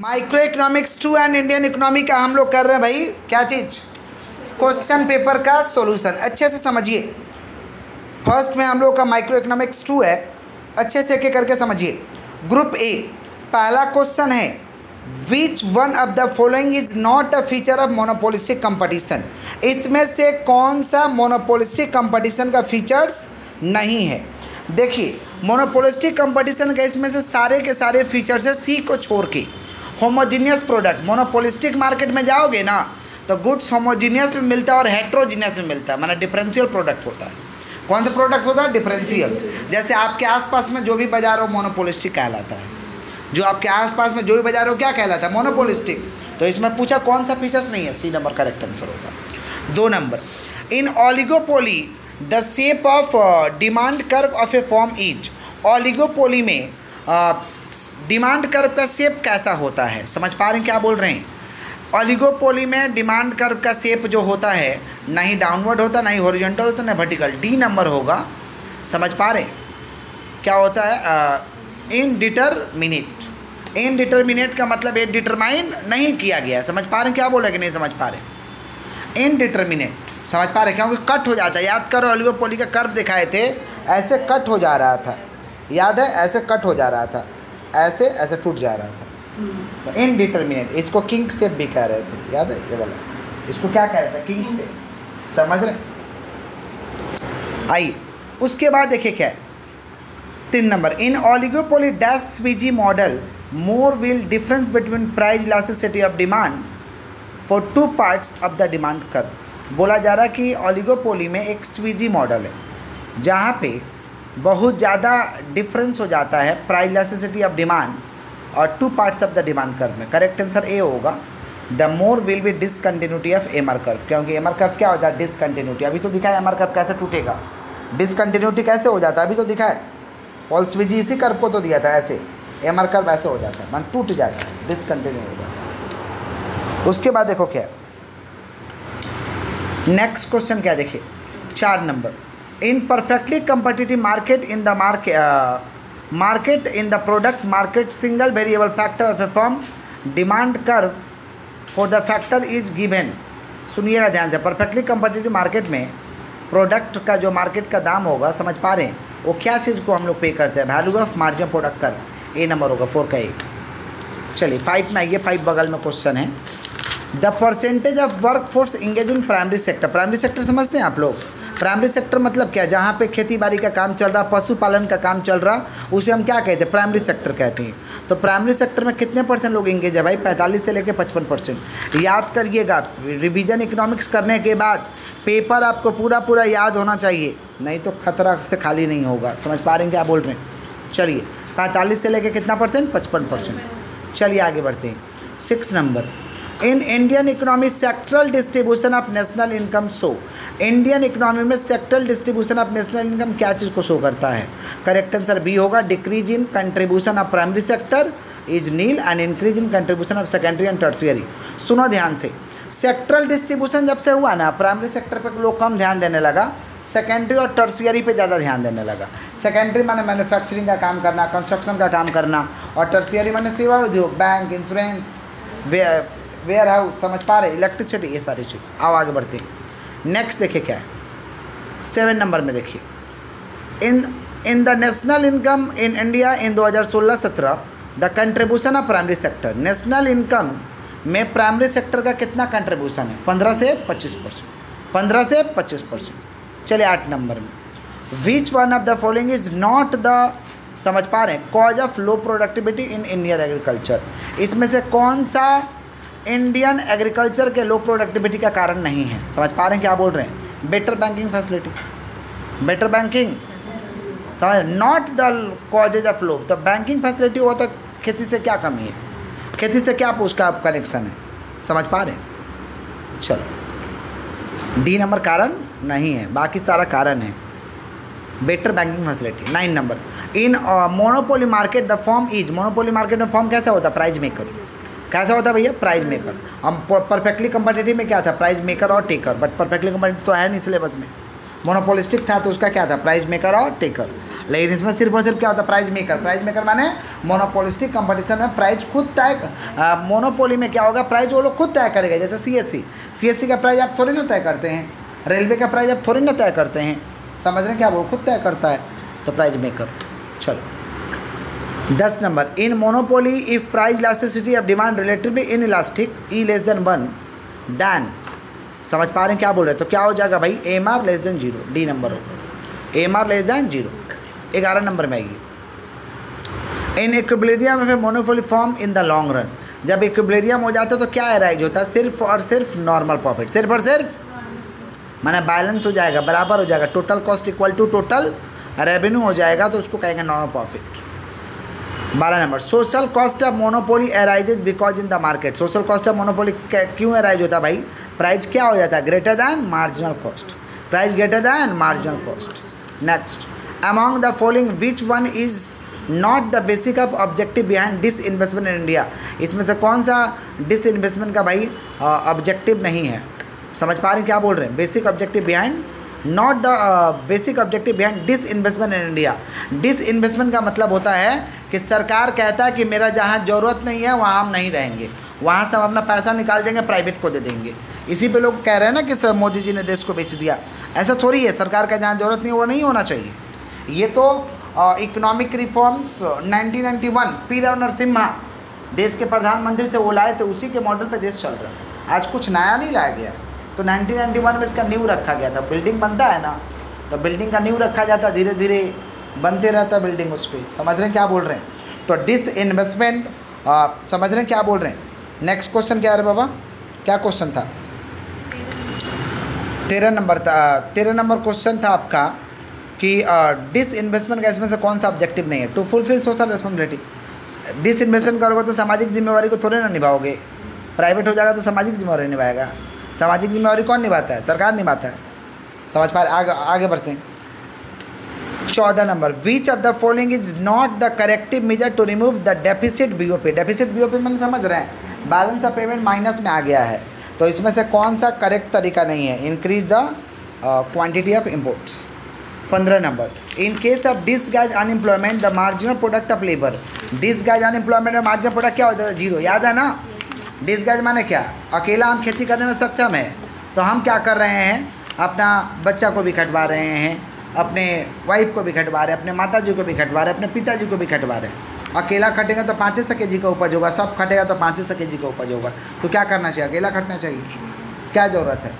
Micro economics 2 and Indian economy का हम लोग कर रहे हैं भाई क्या चीज़, क्वेश्चन पेपर का सॉल्यूशन। अच्छे से समझिए, फर्स्ट में हम लोग का माइक्रो इकोनॉमिक्स 2 है, अच्छे से एक करके समझिए। ग्रुप ए, पहला क्वेश्चन है विच one of the following is not a feature of monopolistic competition. इसमें से कौन सा मोनोपोलिस्टिक कंपटीशन का फीचर्स नहीं है। देखिए मोनोपोलिस्टिक कंपटीशन का इसमें से सारे के सारे फीचर्स है सी को छोड़ के। होमोजीनियस प्रोडक्ट, मोनोपोलिस्टिक मार्केट में जाओगे ना तो गुड्स होमोजीनियस में मिलता है और हेट्रोजीनियस में मिलता है, माना डिफरेंशियल प्रोडक्ट होता है। कौन सा प्रोडक्ट होता है? डिफरेंशियल। जैसे आपके आसपास में जो भी बाजार हो मोनोपोलिस्टिक कहलाता है, जो आपके आसपास में जो भी बाजार हो क्या कहलाता है? मोनोपोलिस्टिक। तो इसमें पूछा कौन सा फीचर्स नहीं है, सी नंबर करेक्ट आंसर होगा। 2 number, in oligopoly the shape of demand curve of A form is. Oligopoly में डिमांड कर्व का शेप कैसा होता है? समझ पा रहे हैं क्या बोल रहे हैं? ऑलिगोपोली में डिमांड कर्व का शेप जो होता है ना ही डाउनवर्ड होता, ना ही हॉरिजॉन्टल होता, ना वर्टिकल। डी नंबर होगा। समझ पा रहे हैं क्या होता है? इनडिटरमिनेट। इनडिटरमिनेट का मतलब ये डिटरमाइन नहीं किया गया। समझ पा रहे हैं क्या बोला कि नहीं समझ पा रहे? इनडिटरमिनेट समझ पा रहे, क्योंकि कट हो जाता है। याद करो ऑलिगोपोली का कर्व दिखाए थे, ऐसे कट हो जा रहा था, याद है? ऐसे कट हो जा रहा था, ऐसे ऐसे टूट जा रहा था। तो इनडिटरमिनेट, इसको किंग शेप भी कह रहे थे, याद है? ये वाला इसको क्या कह रहे थे? Kink shape. समझ रहे? आइए उसके बाद देखिए क्या है 3 number, in oligopoly dash Sweezy model more will difference between price elasticity of demand for 2 parts of the demand curve. बोला जा रहा है कि ऑलिगोपोली में एक स्वीजी मॉडल है जहाँ पे बहुत ज़्यादा डिफरेंस हो जाता है प्राइस इलास्टिसिटी ऑफ डिमांड और 2 parts of the demand curve में। करेक्ट आंसर ए होगा। The more will be discontinuity of MR curve, क्योंकि एमआर कर्व क्या होता है? डिसकंटिन्यूटी। अभी तो दिखा है एमआर कर्व कैसे टूटेगा, डिसकंटिन्यूटी कैसे हो जाता है, अभी तो दिखा है। पॉल स्वीजी इसी कर्व को तो दिया था, ऐसे एमआर कर्व ऐसे हो जाता है, मान टूट जाता है, डिसकंटिन्यू हो जाता है। उसके बाद देखो क्या नेक्स्ट क्वेश्चन क्या, देखिए 4 number, in perfectly competitive market in the market in the product market single variable factor of A firm demand curve for the factor is given. सुनिएगा ध्यान से, परफेक्टली कंपटिटिव मार्केट में प्रोडक्ट का जो market का दाम होगा, समझ पा रहे हैं, वो क्या चीज़ को हम लोग पे करते हैं? Value of margin product curve. A number होगा 4 का ए। चलिए 5 में आइए, 5 बगल में क्वेश्चन है, the percentage of work force engage in primary sector. Primary sector समझते हैं आप लोग? प्राइमरी सेक्टर मतलब क्या? जहाँ पे खेती बाड़ी का काम चल रहा, पशुपालन का काम चल रहा, उसे हम क्या कहते हैं? प्राइमरी सेक्टर कहते हैं। तो प्राइमरी सेक्टर में कितने % लोग इंगेज है भाई? 45 से लेकर 55%। याद करिएगा, रिवीजन इकोनॉमिक्स करने के बाद पेपर आपको पूरा याद होना चाहिए, नहीं तो खतरा से खाली नहीं होगा। समझ पा रहे हैं क्या बोल रहे हैं? चलिए 45 से लेकर कितना %? 55%। चलिए आगे बढ़ते हैं। 6 number, in Indian economy sectoral distribution of national income show. Indian economy में sectoral distribution of national income क्या चीज़ को शो करता है? करेक्ट आंसर बी होगा। Decrease in contribution of primary sector is nil and increase in contribution of secondary and tertiary. सुनो ध्यान से, सेक्टरल डिस्ट्रीब्यूशन जब से हुआ ना, प्राइमरी सेक्टर पर लोग कम ध्यान देने लगा, सेकेंडरी और टर्शियरी पे ज़्यादा ध्यान देने लगा। सेकेंडरी माने मैन्युफैक्चरिंग का काम करना, कंस्ट्रक्शन का काम करना, और टर्शियरी माने सेवा उद्योग, बैंक, इंश्योरेंस, वेयर हाउस। समझ पा रहे? इलेक्ट्रिसिटी, ये सारी चीज़। आओ आगे बढ़ते हैं। नेक्स्ट देखिए क्या है 7 नंबर में, देखिए in the national income in India in 2016-17 the contribution of primary sector. National income में प्राइमरी सेक्टर का कितना कंट्रीब्यूशन है? 15 से 25%। 15 से 25%। चलिए 8 नंबर में, विच one of the following is not the, समझ पा रहे हैं, cause of low productivity in Indian agriculture. इसमें से कौन सा इंडियन एग्रीकल्चर के लो प्रोडक्टिविटी का कारण नहीं है? समझ पा रहे हैं क्या बोल रहे हैं? Better banking facility, better banking, समझ, not the causes of low. तो बैंकिंग फैसिलिटी हो तो खेती से क्या कमी है? खेती से क्या उसका कनेक्शन है? समझ पा रहे हैं? चलो डी नंबर कारण नहीं है, बाकी सारा कारण है। Better banking facility. 9 number, in monopoly market the firm is. Monopoly market में फॉर्म कैसा होता है? Price maker. कैसा होता है भैया? Price maker. हम परफेक्टली कंपटीटिव में क्या था? प्राइज मेकर और टेकर, बट परफेक्टली कंपटीटिव तो है नहीं सिलेबस में। मोनोपोलिस्टिक था तो उसका क्या था, प्राइस मेकर और टेकर। लेकिन इसमें सिर्फ और सिर्फ क्या होता है, प्राइस मेकर। प्राइस मेकर माने मोनोपोलिस्टिक कंपटीशन में प्राइस खुद तय, मोनोपोली में क्या होगा, प्राइस वो लोग खुद तय करेंगे। जैसे सीएससी का प्राइस आप थोड़ी ना तय करते हैं, रेलवे का प्राइस आप थोड़ी ना तय करते हैं, समझ रहे हैं क्या, वो खुद तय करता है, तो प्राइस मेकर। चलो 10 number, in monopoly if price elasticity of demand relatively inelastic e less than 1 than, समझ पा रहे हैं क्या बोल रहे हैं, तो क्या हो जाएगा भाई, M R less than 0, D number होगा, M R less than 0। 11 number में आएगी, इन इक्विलिब्रियम में monopoly form in the long run, जब इक्विलिब्रियम हो जाता है तो क्या अराइज होता है, सिर्फ और सिर्फ नॉर्मल प्रॉफिट, सिर्फ और सिर्फ माने बैलेंस हो जाएगा, बराबर हो जाएगा, total cost equal to total revenue हो जाएगा, तो उसको कहेंगे normal profit. 12 number, social cost of monopoly arises because in the market, social cost of monopoly क्यों अराइज होता है भाई, प्राइस क्या हो जाता है, greater than marginal cost, price greater than marginal cost. Next, among the following which one is not the basic of objective behind disinvestment in India, इसमें से कौन सा डिस इन्वेस्टमेंट का भाई ऑब्जेक्टिव नहीं है, समझ पा रहे हैं क्या बोल रहे हैं, basic objective behind, not the basic objective behind disinvestment in India. Disinvestment का मतलब होता है कि सरकार कहता है कि मेरा जहाँ ज़रूरत नहीं है वहाँ हम नहीं रहेंगे, वहाँ से हम अपना पैसा निकाल देंगे, प्राइवेट को दे देंगे। इसी पे लोग कह रहे हैं ना कि सर मोदी जी ने देश को बेच दिया, ऐसा थोड़ी है, सरकार का जहाँ ज़रूरत नहीं वो नहीं होना चाहिए। ये तो economic reforms 1991 P Rao Narasimha देश के प्रधानमंत्री थे, वो लाए थे, उसी के मॉडल पे देश चल रहा है, आज कुछ नया नहीं लाया गया। तो 1991 में इसका नींव रखा गया था, बिल्डिंग बनता है ना, तो बिल्डिंग का नींव रखा जाता, धीरे धीरे बनते रहता बिल्डिंग उस पर, समझ रहे हैं क्या बोल रहे हैं। तो डिस इन्वेस्टमेंट, समझ रहे हैं क्या बोल रहे हैं। नेक्स्ट क्वेश्चन क्या है बाबा, क्या क्वेश्चन था, 13 नंबर था, 13 नंबर क्वेश्चन था आपका कि डिस इन्वेस्टमेंट का इसमें से कौन सा ऑब्जेक्टिव नहीं है, to fulfil social responsibility. Disinvestment करोगे तो सामाजिक जिम्मेवारी को थोड़े ना निभाओगे, प्राइवेट हो जाएगा तो सामाजिक जिम्मेवारी निभाएगा, सामाजिक जिम्मेवारी कौन निभाता है, सरकार निभाता है, समझ पा रहे, आगे बढ़ते हैं। 14 number, which of the following is not the corrective measure to remove the deficit BOP. Deficit BOP मैंने समझ रहे हैं, बैलेंस ऑफ पेमेंट माइनस में आ गया है, तो इसमें से कौन सा करेक्ट तरीका नहीं है, increase the quantity of imports. 15 number, in case of disguise unemployment the marginal product of labour. Disguise unemployment में मार्जिनल प्रोडक्ट क्या होता है, 0, याद है ना। डिसगाइज माने क्या, अकेला हम खेती करने में सक्षम है, तो हम क्या कर रहे हैं, अपना बच्चा को भी खटवा रहे हैं, अपने वाइफ को भी खटवा रहे हैं, अपने माता जी को भी खटवा रहे हैं, अपने पिताजी को भी खटवा रहे हैं। अकेला खटेगा तो 500 kg का उपज होगा, सब खटेगा तो 500 kg का उपज होगा, तो क्या करना चाहिए, अकेला खटना चाहिए, क्या ज़रूरत है,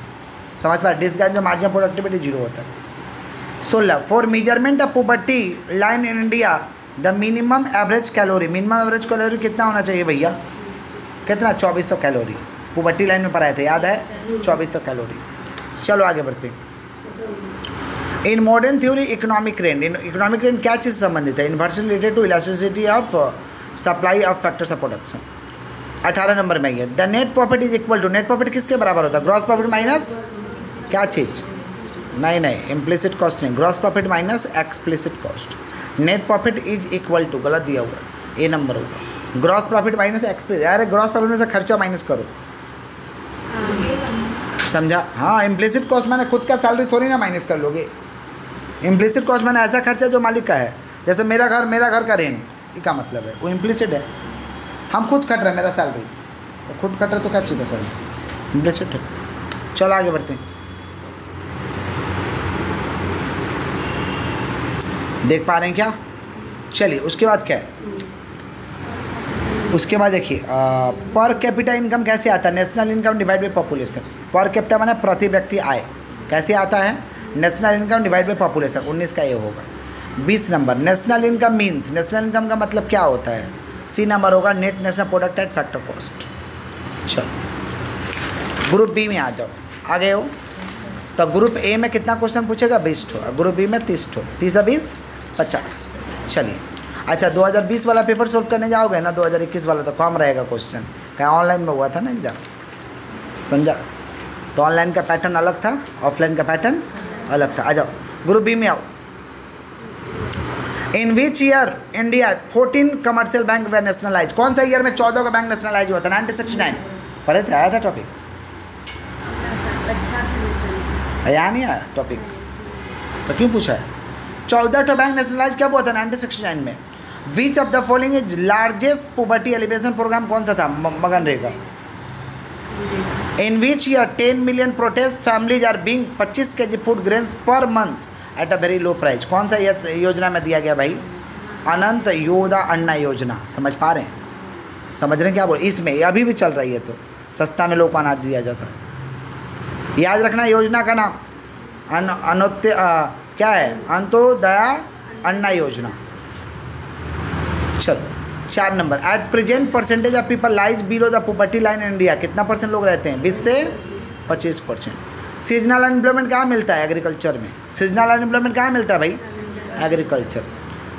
समझ पा। डिसगाइज में मार्जिनल प्रोडक्टिविटी 0 होता है। 16, for measurement of poverty line in India the minimum average calorie, minimum average calorie कितना होना चाहिए भैया, कितना, 2400 कैलोरी, पॉवर्टी लाइन में पढ़ाए थे, याद है, 2400 कैलोरी। चलो आगे बढ़ते हैं। In modern theory economic rent, economic rent क्या चीज़ से संबंधित है, inversion related to elasticity of supply of factors of production. 18 number में ये, the net profit is equal to, net profit किसके बराबर होता है, ग्रॉस प्रॉफिट माइनस क्या चीज़, नहीं इम्प्लिसिट कॉस्ट नहीं, gross profit minus explicit cost. Net profit is equal to, गलत दिया हुआ है, ए नंबर होगा, ग्रॉस प्रॉफिट माइनस एक्सप्लिसिट, अरे ग्रॉस प्रॉफिट में से खर्चा माइनस करो, समझा। हाँ, इम्प्लिसिट कॉस्ट मैंने खुद का सैलरी थोड़ी ना माइनस कर लोगे, इम्प्लिसिट कॉस्ट मैंने ऐसा खर्चा जो मालिक का है, जैसे मेरा घर का रेंट, ये क्या मतलब है, वो इम्प्लिसिट है, हम खुद कट रहे हैं, मेरा सैलरी तो खुद कट रहे तो क्या चाहिए सैलरी, इम्प्लिसिट है। चलो आगे बढ़ते हैं, देख पा रहे हैं क्या, चलिए उसके बाद क्या है, उसके बाद देखिए पर कैपिटा इनकम कैसे आता है, national income divide by population. Per capita माने प्रति व्यक्ति आय, कैसे आता है, national income divide by population, 19 का ये होगा। 20 number, national income means, national income का मतलब क्या होता है, सी नंबर होगा, net national product at factor cost. चलो ग्रुप बी में आ जाओ, आ गए हो, तो ग्रुप ए में कितना क्वेश्चन पूछेगा, 20 ठो, ग्रुप बी में 30 ठो, 30 और 20 50। चलिए अच्छा, 2020 वाला पेपर सोल्व करने जाओगे ना, 2021 वाला तो कम रहेगा क्वेश्चन, क्या ऑनलाइन में हुआ था ना एग्जाम, समझा। तो ऑनलाइन का पैटर्न अलग था, ऑफलाइन का पैटर्न अलग था। आ जाओ ग्रुप बी में आओ। In which year India 14 commercial bank were nationalise, कौन सा ईयर में 14 का बैंक नेशनलाइज हुआ था, 1969 पढ़े थे, आया था टॉपिक, यहाँ नहीं आया टॉपिक, तो क्यों पूछा है? 14 बैंक नेशनलाइज कब हुआ था? 1969 में। Which of the following is largest poverty alleviation programme कौन सा था? मनरेगा। In which year 10 million protest families are being 25 kg food grains per month at a very low price. कौन सा योजना में दिया गया भाई? अनंत योदा अन्ना योजना। समझ पा रहे हैं? समझ रहे हैं क्या बोल? इसमें अभी भी चल रही है, तो सस्ता में लोग को अनाज दिया जाता है। याद रखना योजना का नाम क्या है? अंत्योदया अन्ना योजना। चलो 4 number. At present percentage of people lies below the poverty line in India. कितना परसेंट लोग रहते हैं? 20 से 25%। सीजनल अनएम्प्लॉयमेंट कहाँ मिलता है? एग्रीकल्चर में। सीजनल अनएम्प्लॉयमेंट कहाँ मिलता है भाई? Agriculture.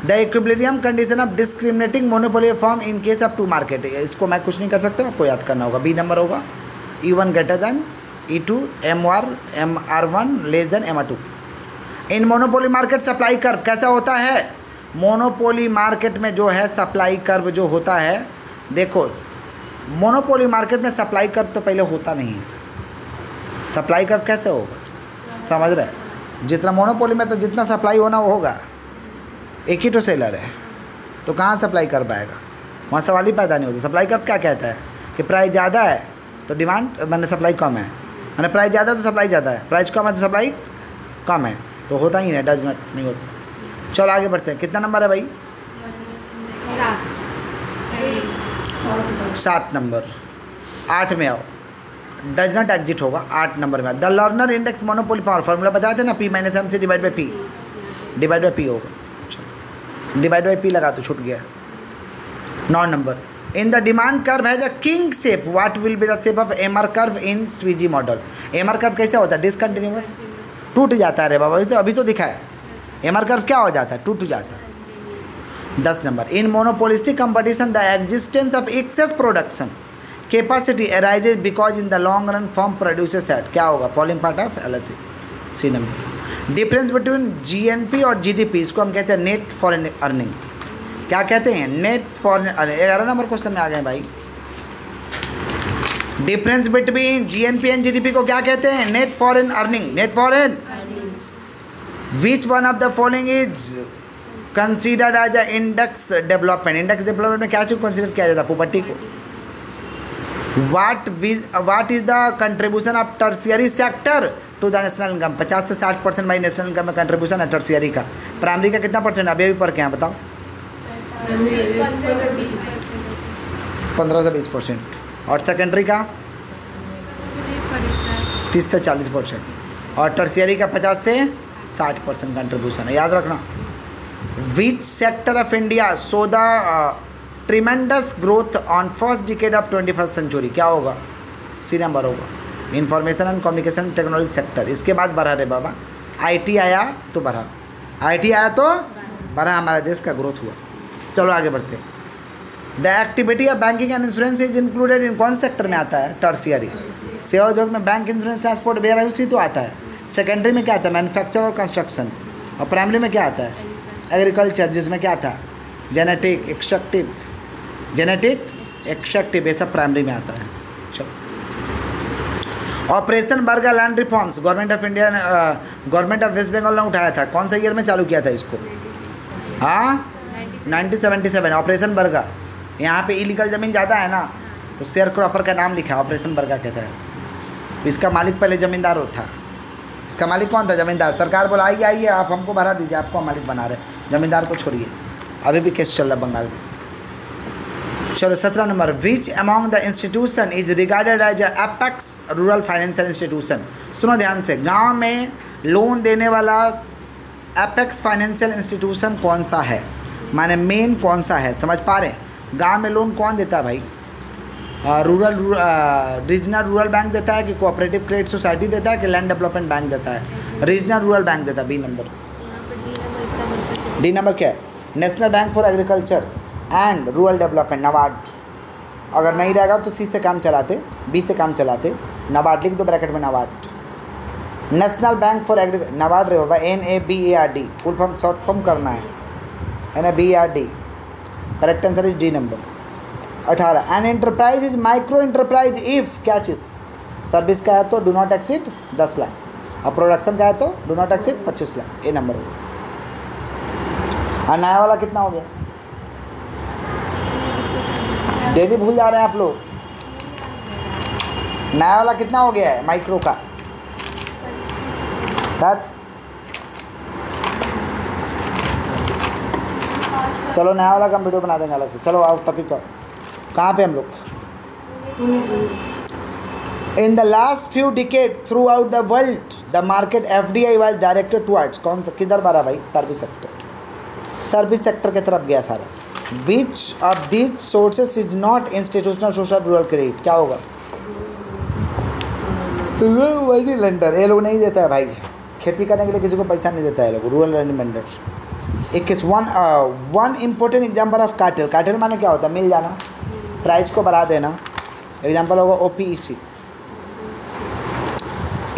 The equilibrium condition of discriminating monopoly form in case of two market. इसको मैं कुछ नहीं कर सकता, आपको याद करना होगा। बी नंबर होगा E1 greater than E2, MR1 less than MR2। इन मोनोपोली मार्केट सप्लाई कर्व कैसा होता है? मोनोपोली मार्केट में जो है सप्लाई कर्व जो होता है, देखो मोनोपोली मार्केट में सप्लाई कर्व तो पहले होता नहीं है। सप्लाई कर्व कैसे होगा? समझ रहे? जितना मोनोपोली में तो जितना सप्लाई होना वो होगा। एक ही तो सेलर है, तो कहाँ सप्लाई कर पाएगा? वहाँ सवाल ही पैदा नहीं होता। सप्लाई कर्व क्या कहता है कि प्राइस ज़्यादा है तो डिमांड मैंने सप्लाई कम है, मैंने प्राइस ज़्यादा तो सप्लाई ज़्यादा है, प्राइस कम है तो सप्लाई कम है, तो होता ही नहीं, डज नॉट नहीं होता। चलो आगे बढ़ते हैं। कितना नंबर है भाई? 7 नंबर। 8 में आओ। डज नॉट एग्जिट होगा 8 नंबर में। The Lerner index monopoly power formula बताया थे ना, P - MC divide by P होगा। डिवाइड बाई P लगा तो छूट गया। 9 number. In the demand curve है the kink shape, what will be the shape of MR curve in Sweezy model. MR curve कैसे होता है? डिसकंटिन्यूअस, टूट जाता है रे बाबा, अभी तो दिखा है। एमआर कर्व क्या हो जाता है? टूट जाता है। 10 number. In monopolistic competition the existence of excess production capacity arises because in the long run firm produces at. क्या होगा? Following part of LSE। C number. Difference between GNP और GDP, इसको हम कहते हैं नेट फॉरेन अर्निंग। क्या कहते हैं? Net foreign earning. 11 number question में आ गए भाई। Difference between GNP and GDP को क्या कहते हैं? Net foreign earning. Net foreign. Which one of the following is considered as a index development. Index development में क्या चीज कंसीडर किया जाता है? प्रॉपर्टी को। What is the contribution of tertiary sector to the national income. 50 से 60% भाई national income में कंट्रीब्यूशन है टर्शियरी का। प्राइमरी का कितना परसेंट? अभी अभी पर क्या है बताओ? 15 से 20%। और सेकेंडरी का 30 से 40%। और टर्शियरी का 50 से 60% कंट्रीब्यूशन है। याद रखना। Which sector of India saw the tremendous growth on first decade of 21st century. क्या होगा? सी नंबर होगा। Information and communication technology sector. इसके बाद बढ़ा रे बाबा। IT आया तो बढ़ा, IT आया तो बढ़ा, हमारे देश का ग्रोथ हुआ। चलो आगे बढ़ते हैं। The activity of banking and insurance is included in कौन सेक्टर में आता है? टर्शियरी। सेवा उद्योग में bank, insurance, transport, warehouse ही तो आता है। सेकेंडरी में क्या आता है? मैन्युफैक्चर और कंस्ट्रक्शन। और प्राइमरी में क्या आता है? एग्रीकल्चर, जिसमें क्या था? जेनेटिक एक्सट्रैक्टिव, ये सब प्राइमरी में आता है। चलो। Operation Barga land reforms government of India, government of West Bengal ने उठाया था। कौन सा ईयर में चालू किया था इसको? हाँ 1977। ऑपरेशन बर्गा। यहाँ पे इलीगल ज़मीन ज़्यादा है ना, तो शेयर क्रॉपर का नाम लिखा ऑपरेशन बर्गा के तहत। इसका मालिक पहले ज़मींदार था। इसका मालिक कौन था? ज़मींदार। सरकार बोला आइए आइए आप हमको भरा दीजिए, आपको मालिक बना रहे, ज़मींदार को छोड़िए। अभी भी केस चल रहा बंगाल में। चलो 17 number. Which among the institution is regarded as apex rural financial institution. सुनो ध्यान से। गांव में लोन देने वाला एपेक्स फाइनेंशियल इंस्टीट्यूशन कौन सा है? माने मेन कौन सा है? समझ पा रहे हैं? गांव में लोन कौन देता है भाई? रीजनल रूरल बैंक देता है कि कोऑपरेटिव क्रेडिट सोसाइटी देता है कि लैंड डेवलपमेंट बैंक देता है? रीजनल रूरल बैंक देता है। B number. डी नंबर क्या है? National bank for agriculture and rural development, NABARD. अगर नहीं रहेगा तो C से काम चलाते, B से काम चलाते। नबार्ड लिख दो ब्रैकेट में, NABARD. National bank for NABARD रे बाबा, NABARD full form short form करना है, NABARD। Correct answer is D number. 18। An enterprise is micro enterprise if क्या चीज़? सर्विस का है तो डू नॉट एक्सीड 10 लाख। अब प्रोडक्शन का है तो डू नॉट एक्सीड 25 लाख, ये नंबर होगा। और नया वाला कितना हो गया? डेली भूल जा रहे हैं आप लोग। नया वाला कितना हो गया है माइक्रो का? चलो नया वाला का हम वीडियो बना देंगे अलग से। चलो आउट टॉपिक पर। कहाँ पे हम लोग? In the last few decade through out the world the market FDI was directed towards, कौन सा किधर बढ़ा भाई? Service sector. सर्विस सेक्टर की तरफ गया सारा। Which of these sources is not institutional source of rural credit? क्या होगा? Money lender. ये लोग नहीं देता है भाई, खेती करने के लिए किसी को पैसा नहीं देता है लोग। Rural lenders. 21 one important example of cartel. Cartel माने क्या होता है? मिल जाना, प्राइस को बढ़ा देना। एग्जाम्पल होगा OPEC।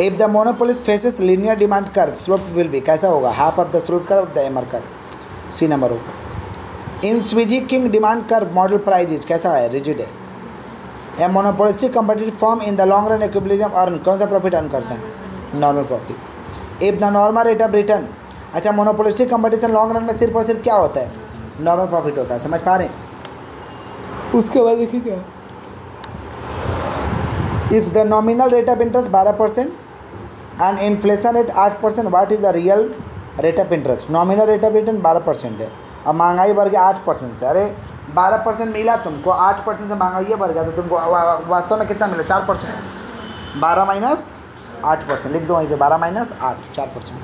If the monopolist faces linear demand curve slope will be, कैसा होगा? Half of the slope curve of the MR curve. C number होगा। In Sweezy kink demand curve model price is, कैसा है? Rigid है। A monopolistic competitive form in the long run equilibrium earn, कौन सा profit earn करता है? Normal profit. If the normal rate of return, अच्छा monopolistic competition long run में सिर्फ और सिर्फ क्या होता है? नॉर्मल प्रॉफिट होता है। समझ पा रहे हैं? उसके बाद देखिए क्या, if the nominal rate of interest 12% and inflation rate 8%, what is the real rate of interest? Nominal rate of return 12% है और महंगाई बढ़ गया 8% से। अरे 12% मिला तुमको, 8% से महंगाई बढ़ गया तो तुमको वास्तव में कितना मिला? 4%। 12 माइनस 8%, लिख दो वहीं पे, 12 minus 8, 4%।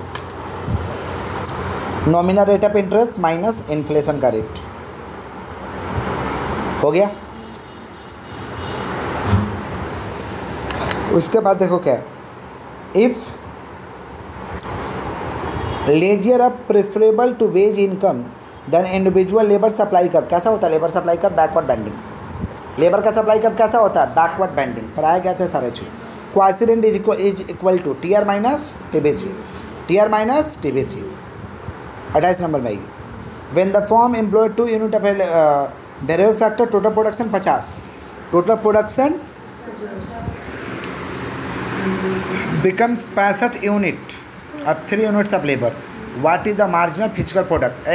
Nominal rate of interest minus inflation का रेट हो गया। उसके बाद देखो क्या, if leisure up preferable to wage income then individual labour supply curve, कैसा होता है? Labour supply curve backward bending. Labour का सप्लाई कर्व कैसा होता है? Backward bending. पढ़ाया गया था सारे चीज। Quasi rent is equal to TR minus TBC, TR minus TBC। 28 number में आएगी। When the firm employ 2 unit of variable factor, total production 50, total production becomes 65 unit अब 3 units of labour, what is the marginal physical product?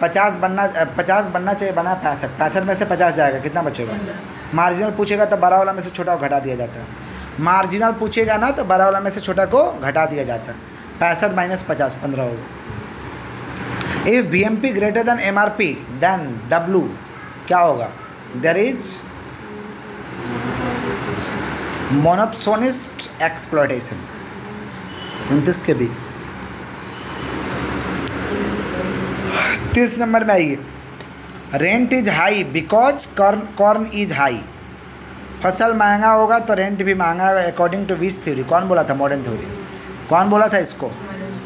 50 बनना चाहिए, बना 65, 65 में से 50 जाएगा, कितना बचेगा? मार्जिनल पूछेगा तो बड़ा वाला में से छोटा को घटा दिया जाता है। मार्जिनल पूछेगा ना तो बड़ा वाला में से छोटा को घटा दिया जाता है। 65 माइनस 50, 15 होगा। If BMP greater than MRP then W, क्या होगा? There is monopolist exploitation. 29 के भी 30 नंबर में आइए। Rent is high because corn is high. फसल महंगा होगा तो रेंट भी महंगा होगा अकॉर्डिंग टू विच थ्योरी? कौन बोला था? Modern theory. कौन बोला था इसको?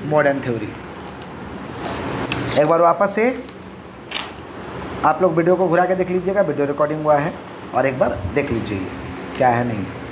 Modern theory. एक बार वापस से आप लोग वीडियो को घुरा के देख लीजिएगा, वीडियो रिकॉर्डिंग हुआ है, और एक बार देख लीजिए क्या है नहीं है।